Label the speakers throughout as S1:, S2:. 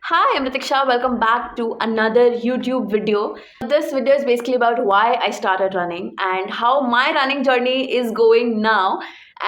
S1: Hi, I'm Ratiksha. Welcome back to another YouTube video. This video is basically about why I started running and how my running journey is going now.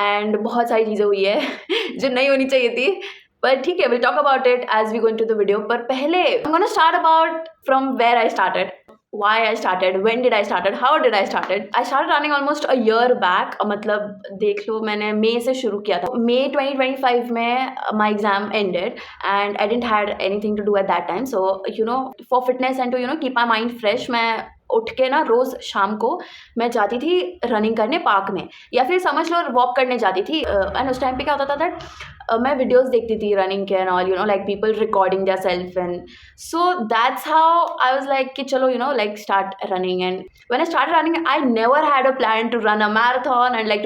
S1: And बहुत सारी चीज़ें हुई है जो नहीं होनी चाहिए थी. But ठीक है, we'll talk about it as we go into the video. पर पहले I'm gonna start about from where I started. Why I started, when did I started, how did I started. I started running almost a year back. मतलब देख लो मैंने मई से शुरू किया था. मई 2025 में my exam ended and I didn't had anything to do at that time. So for fitness and to keep my mind fresh, मैं उठ के ना रोज़ शाम को मैं जाती थी रनिंग करने पार्क में या फिर समझ लो वॉक करने जाती थी. एंड उस टाइम पे क्या होता था दैट मैं वीडियोस देखती थी रनिंग के and all like people recording their self and so that's how I was like कि चलो like start running. And when I start running I never had a plan to run a marathon and like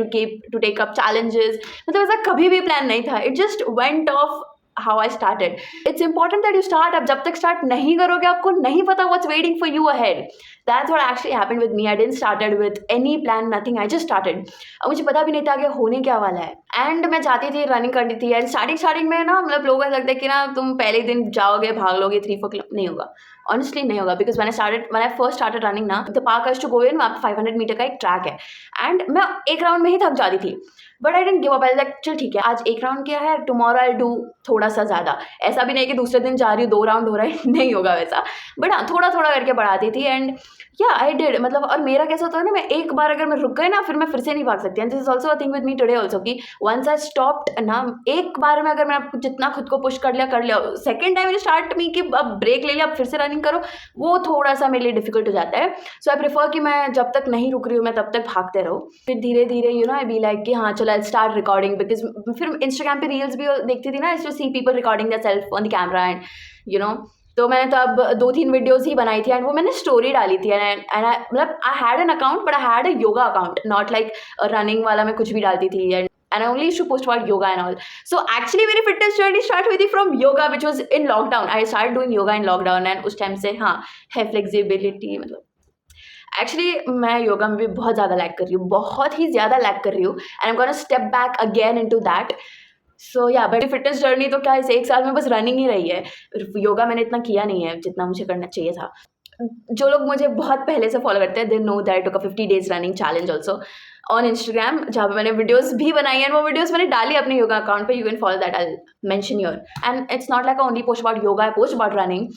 S1: to take up challenges. मतलब ऐसा कभी भी plan नहीं था. It just went off how I started. It's important that you start. अब जब तक start नहीं करोगे आपको नहीं पता what's waiting for you ahead. That's what actually happened with me. I didn't started with any plan, nothing. I just started. अब मुझे पता भी नहीं था कि होने क्या वाला है. एंड मैं जाती थी रनिंग करती थी एंड स्टार्टिंग में ना मतलब लोगों को लगता है कि ना तुम पहले दिन जाओगे भाग लोगे 3-4 किलोमीटर. नहीं होगा. ऑनेस्टली नहीं होगा because when I first started running ना the park has to go in. वहाँ 500 मीटर का एक ट्रैक है एंड मैं एक राउंड में ही थक जाती थी. But I dent give up. I like चल ठीक है आज एक राउंड किया है, टुमारो आई डू थोड़ा सा ज़्यादा. ऐसा भी नहीं कि दूसरे दिन जा रही हूँ 2 राउंड हो रहा है नहीं होगा वैसा. बट हाँ थोड़ा थोड़ा करके बढ़ाती थी एंड या आई डिड. मतलब और मेरा कैसा होता है ना मैं एक बार अगर मैं रुक गई ना फिर मैं फिर से नहीं भाग सकती. And this is also a thing with me today also कि वंस आई स्टॉप्ड ना एक बार में अगर मैं जितना खुद को पुश कर लिया सेकेंड टाइम स्टार्ट मी कि अब ब्रेक ले लिया अब फिर से रनिंग करो वो थोड़ा सा मेरे लिए डिफिकल्ट हो जाता है. सो आई प्रेफर कि मैं जब तक नहीं रुक रही हूँ मैं तब तक भागते रहो. फिर धीरे धीरे आई बी लाइक कि हाँ चलो आई स्टार्ट रिकॉर्डिंग बिकॉज फिर इंस्टाग्राम पे रील्स भी देखती थी ना. See people recording their self on the camera and तो मैंने तो अब 2-3 वीडियोस ही बनाई थी एंड वो मैंने स्टोरी डाली थी. एंड मतलब I had an account but I had a yoga account not like running वाला. मैं कुछ भी डालती थी and I only used to post about yoga and all. So actually मेरी fitness journey start हुई थी from yoga which was in lockdown. I started doing yoga in lockdown and उस टाइम से हाँ है flexibility. मतलब एक्चुअली मैं योगा में भी बहुत ज़्यादा लैग कर रही हूँ, बहुत ही ज़्यादा लैग कर रही हूँ and I am gonna step back again into that. So yeah but fitness journey तो क्या इस 1 साल में बस रनिंग ही रही है. योगा मैंने इतना किया नहीं है जितना मुझे करना चाहिए था. जो लोग मुझे बहुत पहले से फॉलो करते हैं they know that took a 50 days running challenge also on Instagram जहाँ पे मैंने वीडियोस भी बनाई हैं. वो वीडियोस मैंने डाली अपने योगा अकाउंट पे. You can follow that. I mention your and it's not like only post about yoga. I post about running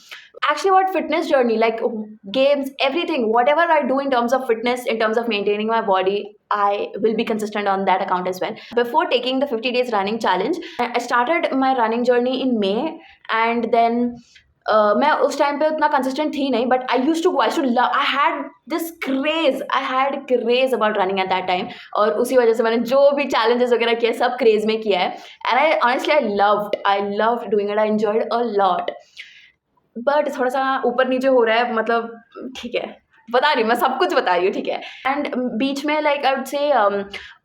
S1: actually about fitness journey like games everything whatever I do in terms of fitness in terms of maintaining my body I will be consistent on that account as well. Before taking the 50 days running challenge I started my running journey in May and then मैं उस time पे उतना consistent थी नहीं but I use to go. I had this craze about running at that time और उसी वजह से मैंने जो भी चैलेंजेस वगैरह किए सब क्रेज में किया है. And I honestly I loved doing it. I enjoyed a lot. But थोड़ा सा ऊपर नीचे हो रहा है मतलब ठीक है बता रही हूँ मैं सब कुछ बता रही हूँ ठीक है. एंड बीच में like I would say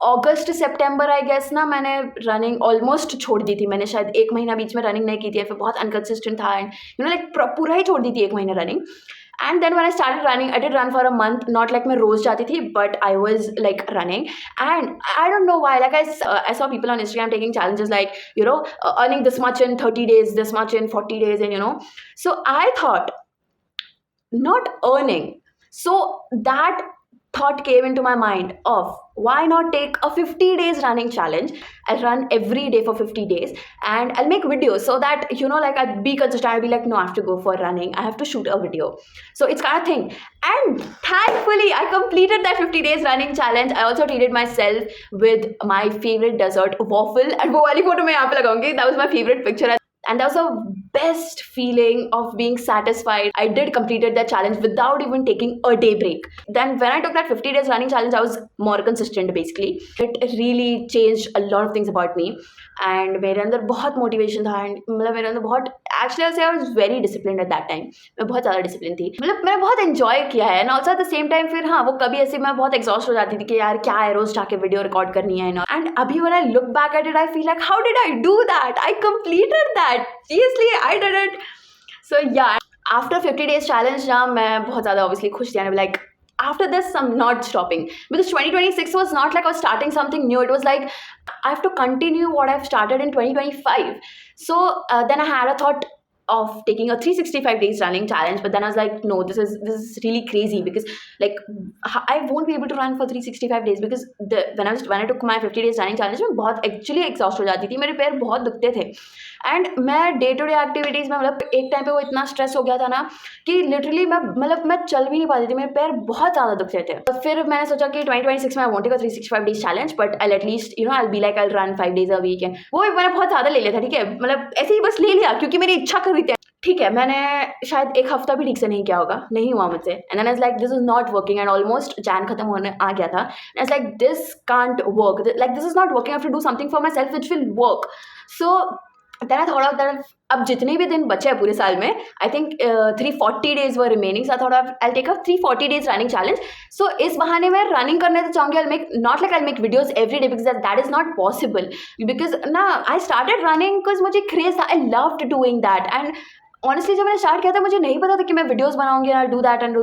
S1: August September I guess ना मैंने रनिंग ऑलमोस्ट छोड़ दी थी. मैंने शायद 1 महीना बीच में रनिंग नहीं की थी. फिर बहुत अनकंसिस्टेंट था एंड लाइक पूरा ही छोड़ दी थी 1 महीना running. And then when I started running I did run for a month. Not like मैं रोज जाती थी but I was like running and I don't know why like I saw people on Instagram taking challenges like earning this much in 30 days, this much in 40 days and so I thought not earning. So that thought came into my mind of why not take a 50 days running challenge. I'll run every day for 50 days and I'll make videos so that like I'll be consistent. I'll be like no I have to go for running, I have to shoot a video. So it's kind of thing and thankfully I completed that 50 days running challenge. I also treated myself with my favorite dessert waffle and वो वाली photo मैं यहाँ पे लगाऊंगी. That was my favorite picture and that was a best feeling of being satisfied. I did completed that challenge without even taking a day break. Then when I took that 50 days running challenge I was more consistent basically. It really changed a lot of things about me and मेरे अंदर बहुत motivation था and मतलब मेरे अंदर बहुत actually I'll say I was very disciplined at that time. मैं बहुत ज़्यादा disciplined थी. मतलब मैंने बहुत enjoy किया है and also at the same time फिर हाँ वो कभी ऐसे मैं बहुत exhaust हो जाती थी कि यार क्या है रोज जाके वीडियो रिकॉर्ड करनी है and अभी when I look back at it I feel like how did I do that? I completed that. Seriously I did it. So yeah after 50 days challenge ना मैं बहुत ज़्यादा obviously खुश थी and like after this I'm not stopping because 2026 was not like I was starting something new. It was like I have to continue what I've started in 2025. So then I had a thought of taking a 365 days running challenge, but then I was like, no, this is really crazy, because like I won't be able to run for 365 days, because when I took my 50 days running challenge, मैं बहुत actually exhaust हो जाती थी, मेरे पैर बहुत दुखते थे, एंड मैं डे टू डे एक्टिविटीज़ में मतलब एक टाइम पे वो इतना स्ट्रेस हो गया था ना कि लिटरली मैं चल भी नहीं पाती थी, मेरे पैर बहुत ज़्यादा दुखते थे। तो फिर मैंने सोचा कि 2026 में I want to go 365 days challenge, but I at least I be like I run 5 days a week, and वो मैंने बहुत ज़्यादा ले लिया था, ठीक है, मतलब ऐसे ही बस ले लिया क्योंकि मेरी इच्छा कर रही थी, ठीक है। मैंने शायद एक हफ्ता भी ठीक से नहीं किया होगा, नहीं हुआ मुझसे, and then I was like this is not working, and almost Jan खत्म होने आ गया था, and I was like this can't work, like this is not working, I have to do something for my self which will work. So then I thought of that अब जितने भी दिन बचे हैं पूरे साल में, I think 340 days were remaining, so I thought I take up 340 days running challenge. So इस बहाने मैं रनिंग करने तो चाहूँगी, I make videos every day, because that is not possible, because ना आई स्टार्टेड रनिंग बिकॉज मुझे craze था, I loved doing that, and honestly जब मैंने स्टार्ट किया था मुझे नहीं पता था कि मैं वीडियोस बनाऊंगी, आई डू दैट एंड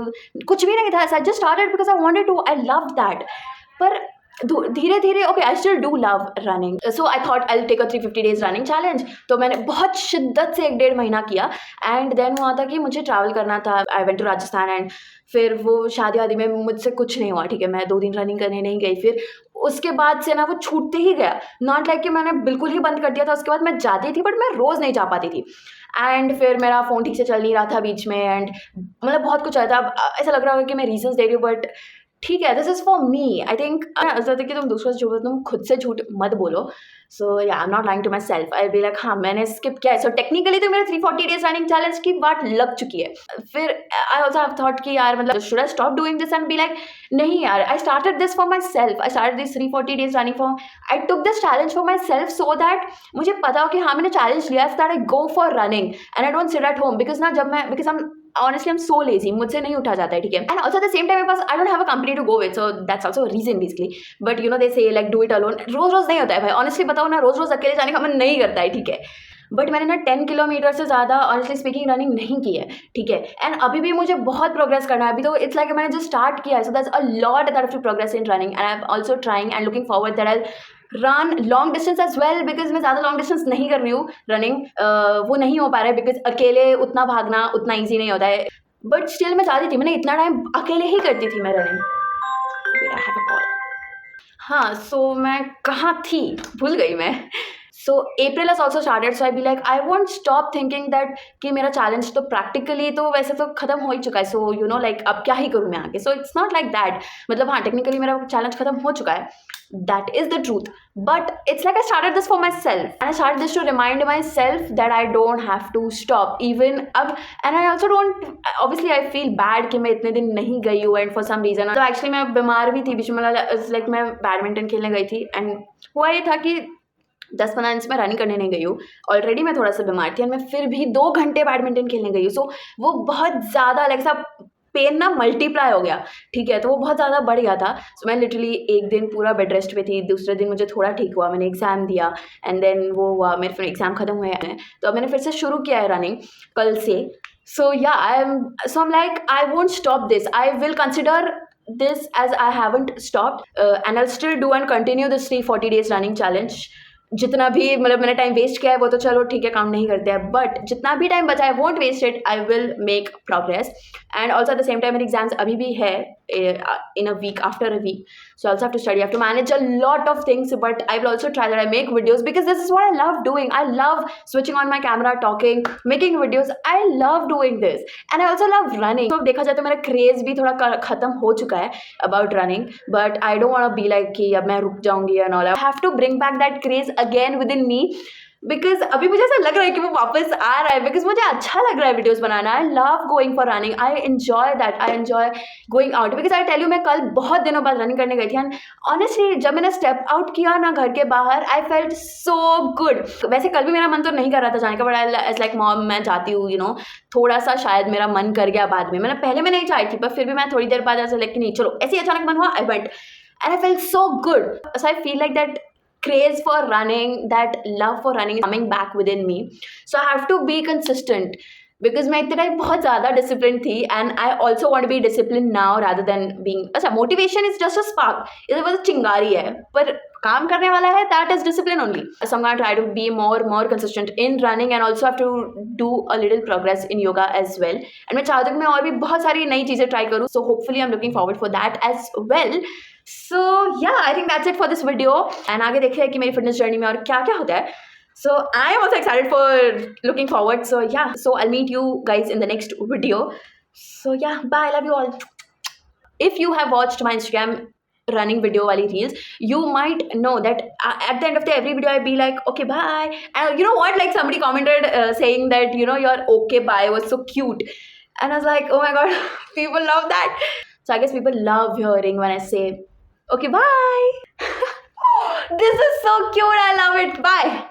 S1: कुछ भी नहीं था, I just started because I wanted to, I love that. पर धीरे धीरे okay I still do love running, so I thought I take a 350 days running challenge. तो मैंने बहुत शिद्दत से 1-1.5 महीना किया, एंड देन हुआ था कि मुझे ट्रैवल करना था, I went to Rajasthan, and फिर वो शादी वादी में मुझसे कुछ नहीं हुआ, ठीक है, मैं 2 दिन रनिंग करने नहीं गई। फिर उसके बाद से ना वो छूटते ही गया, नॉट लाइक कि मैंने बिल्कुल ही बंद कर दिया था, उसके बाद मैं जाती थी बट मैं रोज़ नहीं जा पाती थी, एंड फिर मेरा फ़ोन ठीक से चल नहीं रहा था बीच में, एंड मतलब बहुत कुछ आया था। अब ऐसा लग रहा होगा कि मैं रीजंस दे रही हूँ, बट ठीक है, this is for me. I think ऐसा होता है कि तुम दूसरों से झूठ बोलो, तुम खुद से झूठ मत बोलो। So yeah I am not lying to my self, I be like हाँ मैंने स्किप किया है, सो टेक्निकली तो मेरे 340 days रनिंग चैलेंज की बात लग चुकी है। फिर आई ऑल्सो हैव थॉट कि यार मतलब should I stop doing this, and be like नहीं यार, I started this for my self, I started this 340 days running for, I took this challenge for my self, so that मुझे पता हो कि हाँ मैंने चैलेंज लिया, so that I go for running and I don't sit at home, because ना जब मैं because honestly I'm so lazy, मुझसे नहीं उठा जाता है, ठीक है, and also at the same time मेरे पास I don't have a company to go with, so that's also a reason basically, but they say like do it alone, रोज रोज नहीं होता है भाई, honestly बताओ ना, रोज रोज अकेले जाने का मन नहीं करता है, ठीक है, बट मैंने ना 10 किलोमीटर से ज़्यादा ऑनेस्टली स्पीकिंग रनिंग नहीं की है, ठीक है, एंड अभी भी मुझे बहुत प्रोग्रेस करना है, अभी तो इट्स लाइक मैंने जो स्टार्ट किया है, so that's a lot that have to progress in running, and I am also trying and looking forward that I run long distance as well, because मैं ज़्यादा लॉन्ग डिस्टेंस नहीं कर रही हूँ रनिंग, वो नहीं हो पा रहा है बिकॉज अकेले उतना भागना उतना ईजी नहीं होता है, बट स्टिल मैं चाहती थी, मैंने इतना टाइम अकेले ही करती थी मैं रनिंग। हाँ, सो मैं कहाँ थी, भूल गई मैं। So April has also started, so I be like I want stop thinking that कि मेरा चैलेंज तो प्रैक्टिकली तो वैसे तो खत्म हो ही चुका है, सो लाइक अब क्या ही करूँ मैं आगे, so it's not like that, मतलब हाँ टेक्निकली मेरा चैलेंज खत्म हो चुका है, that is the truth, but it's like I started this for myself, and I started this to remind myself that I don't have to stop even अब, and I also don't, obviously I feel bad कि मैं इतने दिन नहीं गई हूँ, and for some reason तो actually मैं बीमार भी थी बीच में, like मैं बैडमिंटन खेलने गई थी, and हुआ ये था कि 10-15 दिन से मैं रनिंग करने नहीं गई हूँ, ऑलरेडी मैं थोड़ा सा बीमार थी, और मैं फिर भी 2 घंटे बैडमिंटन खेलने गई हूँ, सो वो बहुत ज़्यादा लाइक सा पेन ना मल्टीप्लाई हो गया, ठीक है, तो वो बहुत ज़्यादा बढ़ गया था, सो मैं लिटरली एक दिन पूरा बेड रेस्ट पे थी, दूसरे दिन मुझे थोड़ा ठीक हुआ, मैंने एग्ज़ाम दिया, एंड देन वो हुआ, मेरे फिर एग्ज़ाम खत्म हुए हैं, तो अब मैंने फिर से शुरू किया है रनिंग कल से, सो yeah I am like I won't stop this, I will consider this as I haven't stopped, and I'll still do and continue this 340 days running challenge, जितना भी मतलब मैंने टाइम वेस्ट किया है वो तो चलो ठीक है काउंट नहीं करते हैं, बट जितना भी टाइम बचा है won't waste it, I will make progress, and also at the same time मेरे एग्जाम्स अभी भी है in a week, after a week, so I also have to study, I have to manage a lot of things, but I will also try that I make videos, because this is what I love doing, I love switching on my camera, talking, making videos, I love doing this, and I also love running, so देखा जाए तो मेरा craze भी थोड़ा ख़त्म हो चुका है about running, but I don't want to be like कि अब मैं रुक जाऊँगी and all, I have to bring back that craze again within me, because अभी मुझे ऐसा लग रहा है कि वो वापस आ रहा है, बिकॉज मुझे अच्छा लग रहा है वीडियोस बनाना, I love going for running, I enjoy that, I enjoy going out, because I tell you मैं कल बहुत दिनों बाद रनिंग करने गई थी, एंड ऑनेस्टली जब मैंने स्टेप आउट किया ना घर के बाहर, आई फेल्ट सो गुड, वैसे कल भी मेरा मन तो नहीं कर रहा था जाने का, बट आई लाइक मॉम मैं जाती हूँ, थोड़ा सा शायद मेरा मन कर गया बाद में, मैंने पहले में नहीं चाही थी, पर फिर भी मैं थोड़ी देर बाद ऐसा लाइक नहीं चलो, ऐसे अचानक मन हुआ, I went and I felt so good, so I feel like that craze for running, that love for running is coming back within me, so I have to be consistent, because मैं इतने time बहुत ज़्यादा discipline थी, and I also want be discipline now rather than being, अच्छा motivation is just a spark, ये बस चिंगारी है, पर काम करने वाला है, that is discipline only. So I'm gonna try to be more consistent in running and also have to do a little progress in yoga as well. And मैं चाहती हूँ कि मैं और भी बहुत सारी नई चीज़ें try करूँ. So hopefully I'm looking forward for that as well. So yeah, I think that's it for this video. And आगे देखते हैं कि मेरी fitness journey में और क्या क्या होता है. So I am also excited for looking forward. So yeah, so I'll meet you guys in the next video. So yeah, bye, love you all. If you have watched my Instagram running video wali reels, you might know that at the end of the every video I'd be like, okay, bye. And you know what, like somebody commented saying that, you know, your okay bye was so cute, and I was like, oh my god, people love that. So I guess people love hearing when I say okay, bye. This is so cute, I love it, bye.